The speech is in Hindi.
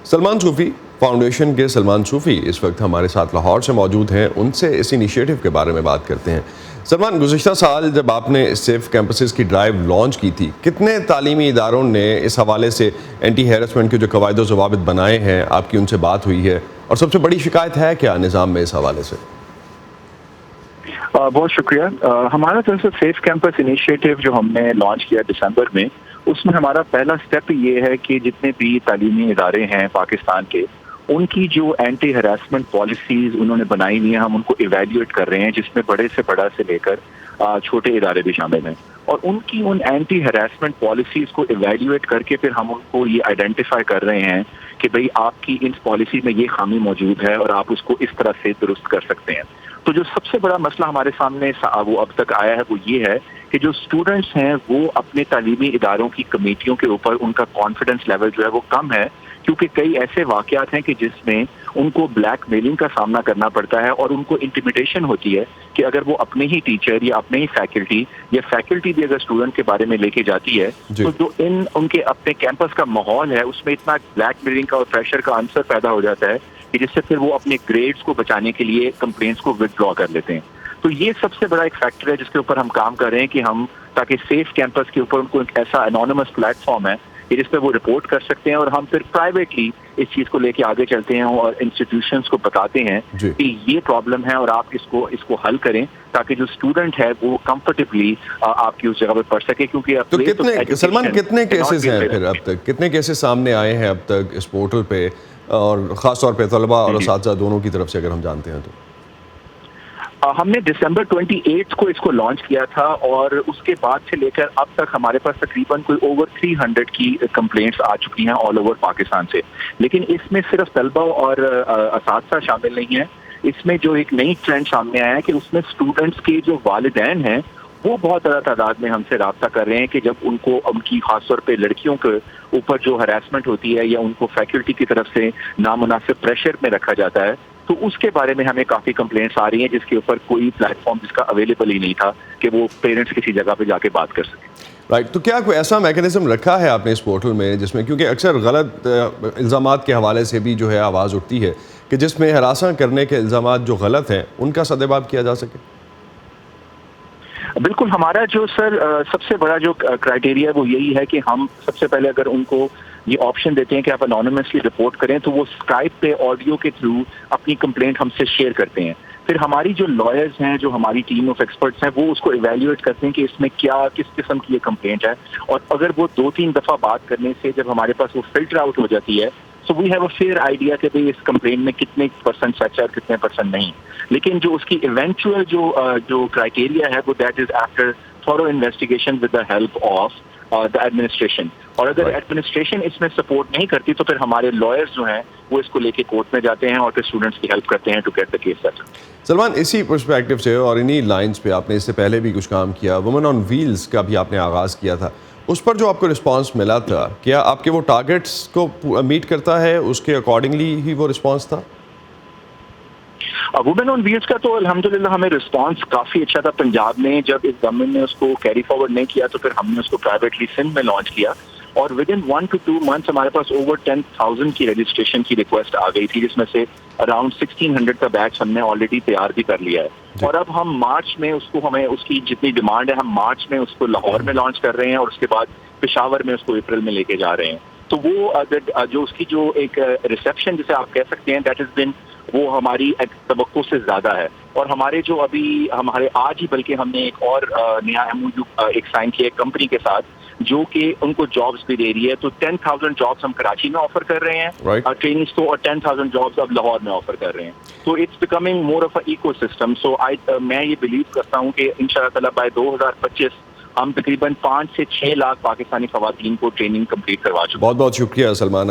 सलमान सूफ़ी फाउंडेशन के सलमान सूफ़ी इस वक्त हमारे साथ लाहौर से मौजूद हैं। उनसे इस इनिशिएटिव के बारे में बात करते हैं। सलमान, गुज़िश्ता साल जब आपने सेफ कैंपसेस की ड्राइव लॉन्च की थी, कितने तालीमी इदारों ने इस हवाले से एंटी हैरेसमेंट के जो कवायद व ज़वाबित बनाए हैं, आपकी उनसे बात हुई है? और सबसे बड़ी शिकायत है क्या निज़ाम में इस हवाले से? बहुत शुक्रिया। हमारा तरफ से सेफ कैंपस इनिशिएटिव जो हमने लॉन्च किया दिसंबर में, उसमें हमारा पहला स्टेप ये है कि जितने भी तालीमी इदारे हैं पाकिस्तान के, उनकी जो एंटी हरासमेंट पॉलिसीज उन्होंने बनाई हुई हैं, हम उनको इवेल्युएट कर रहे हैं, जिसमें बड़े से बड़ा से लेकर छोटे इदारे भी शामिल हैं। और उनकी उन एंटी हरासमेंट पॉलिसीज को इवेल्युएट करके फिर हम उनको ये आइडेंटिफाई कर रहे हैं कि भाई आपकी इन पॉलिसी में ये खामी मौजूद है और आप उसको इस तरह से दुरुस्त कर सकते हैं। तो जो सबसे बड़ा मसला हमारे सामने वो अब तक आया है वो ये है कि जो स्टूडेंट्स हैं वो अपने तालीमी इदारों की कमेटियों के ऊपर उनका कॉन्फिडेंस लेवल जो है वो कम है, क्योंकि कई ऐसे वाकयात हैं कि जिसमें उनको ब्लैकमेलिंग का सामना करना पड़ता है और उनको इंटिमिडेशन होती है कि अगर वो अपने ही टीचर या अपने ही फैकल्टी भी अगर स्टूडेंट के बारे में लेके जाती है तो जो उनके अपने कैंपस का माहौल है उसमें इतना ब्लैकमेलिंग का और प्रेशर का आंसर पैदा हो जाता है कि जिससे फिर वो अपने ग्रेड्स को बचाने के लिए कंप्लेंट्स को विथड्रॉ कर लेते हैं। तो ये सबसे बड़ा एक फैक्टर है जिसके ऊपर हम काम कर रहे हैं कि हम ताकि सेफ कैंपस के ऊपर उनको एक ऐसा एनोनिमस प्लेटफॉर्म है कि जिस पे वो रिपोर्ट कर सकते हैं और हम फिर प्राइवेटली इस चीज को लेके आगे चलते हैं और इंस्टीट्यूशंस को बताते हैं कि ये प्रॉब्लम है और आप इसको हल करें ताकि जो स्टूडेंट है वो कंफर्टेबली आपकी उस जगह पर पढ़ सके। क्योंकि तो कितने सलमान कितने केसेस हैं फिर अब तक, कितने केसेस सामने आए हैं अब तक इस पोर्टल पे, और ख़ास तौर पे तलबा और असातिज़ा दोनों की तरफ से अगर हम जानते हैं तो? हमने दिसंबर 28 को इसको लॉन्च किया था और उसके बाद से लेकर अब तक हमारे पास तकरीबन कोई ओवर 300 की कंप्लेंट्स आ चुकी हैं ऑल ओवर पाकिस्तान से। लेकिन इसमें सिर्फ तलबा और असातिज़ा शामिल नहीं है। इसमें जो एक नई ट्रेंड सामने आया है कि उसमें स्टूडेंट्स के जो वालिदैन हैं वो बहुत ज़्यादा तादाद में हमसे रब्ता कर रहे हैं कि जब उनको उनकी खासतौर पे लड़कियों के ऊपर जो हरासमेंट होती है या उनको फैकल्टी की तरफ से नामुनासिब प्रेशर में रखा जाता है, तो उसके बारे में हमें काफ़ी कंप्लेंट्स आ रही हैं जिसके ऊपर कोई प्लेटफॉर्म जिसका अवेलेबल ही नहीं था कि वो पेरेंट्स किसी जगह पे जाके बात कर सकें। राइट, तो क्या कोई ऐसा मैकेनिज्म रखा है आपने इस पोर्टल में जिसमें, क्योंकि अक्सर गलत इल्ज़ामात के हवाले से भी जो है आवाज़ उठती है कि जिसमें हरासा करने के इल्ज़ामात जो गलत हैं उनका सदेबाब किया जा सके? बिल्कुल, हमारा जो सबसे बड़ा जो क्राइटेरिया है वो यही है कि हम सबसे पहले अगर उनको ये ऑप्शन देते हैं कि आप अनोनिमसली रिपोर्ट करें तो वो स्काइप पे ऑडियो के थ्रू अपनी कंप्लेंट हमसे शेयर करते हैं। फिर हमारी जो लॉयर्स हैं, जो हमारी टीम ऑफ एक्सपर्ट्स हैं, वो उसको इवेल्युएट करते हैं कि इसमें क्या किस किस्म की ये कंप्लेंट है। और अगर वो 2-3 दफ़ा बात करने से जब हमारे पास वो फिल्टर आउट हो जाती है so we have a fair idea कि भाई इस कंप्लेंट में कितने परसेंट सच है और कितने परसेंट नहीं। लेकिन जो उसकी इवेंचुअल जो क्राइटेरिया है वो that is after thorough investigation with the help of the administration. और अगर एडमिनिस्ट्रेशन इसमें सपोर्ट नहीं करती तो फिर हमारे लॉयर्स जो हैं वो इसको लेके कोर्ट में जाते हैं और फिर स्टूडेंट्स की हेल्प करते हैं to get the case settled. Salman, इसी पर्सपेक्टिव से और इन्हीं लाइंस पे आपने इससे पहले भी कुछ काम किया, वुमेन ऑन व्हील्स का भी आपने आगाज़ किया था, उस पर जो आपको रिस्पांस मिला था, क्या आपके वो टारगेट्स को मीट करता है, उसके अकॉर्डिंगली ही वो रिस्पांस था? वुमेन ऑन व्हील्स का तो अल्हम्दुलिल्लाह हमें रिस्पांस काफ़ी अच्छा था। पंजाब में जब इस गवर्नमेंट ने उसको कैरी फॉरवर्ड नहीं किया तो फिर हमने उसको प्राइवेटली सिंध में लॉन्च किया और विद इन 1 to 2 मंथ्स हमारे पास ओवर 10,000 की रजिस्ट्रेशन की रिक्वेस्ट आ गई थी, जिसमें से अराउंड 1600 का बैच हमने ऑलरेडी तैयार भी कर लिया है। और अब हम मार्च में हमें उसकी जितनी डिमांड है हम मार्च में उसको लाहौर में लॉन्च कर रहे हैं और उसके बाद पेशावर में उसको अप्रैल में लेके जा रहे हैं। तो वो अगर जो उसकी जो एक रिसेप्शन जिसे आप कह सकते हैं दैट इज बिन वो हमारी तवक्को से ज्यादा है। और हमारे जो अभी हमारे आज ही बल्कि हमने एक और नया MOU एक साइन किया कंपनी के साथ जो कि उनको जॉब्स भी दे रही है। तो 10,000 जॉब्स हम कराची में ऑफर कर रहे हैं ट्रेनिंग्स को और 10,000 जॉब्स अब लाहौर में ऑफर कर रहे हैं। तो it's becoming more of a ecosystem. So मैं ये बिलीव करता हूँ कि इंशाल्लाह ताला बाय 2025 हम तकरीबन 5 से 6 लाख पाकिस्तानी खवातीन को ट्रेनिंग कंप्लीट करवा चुके हैं। बहुत बहुत शुक्रिया सलमान।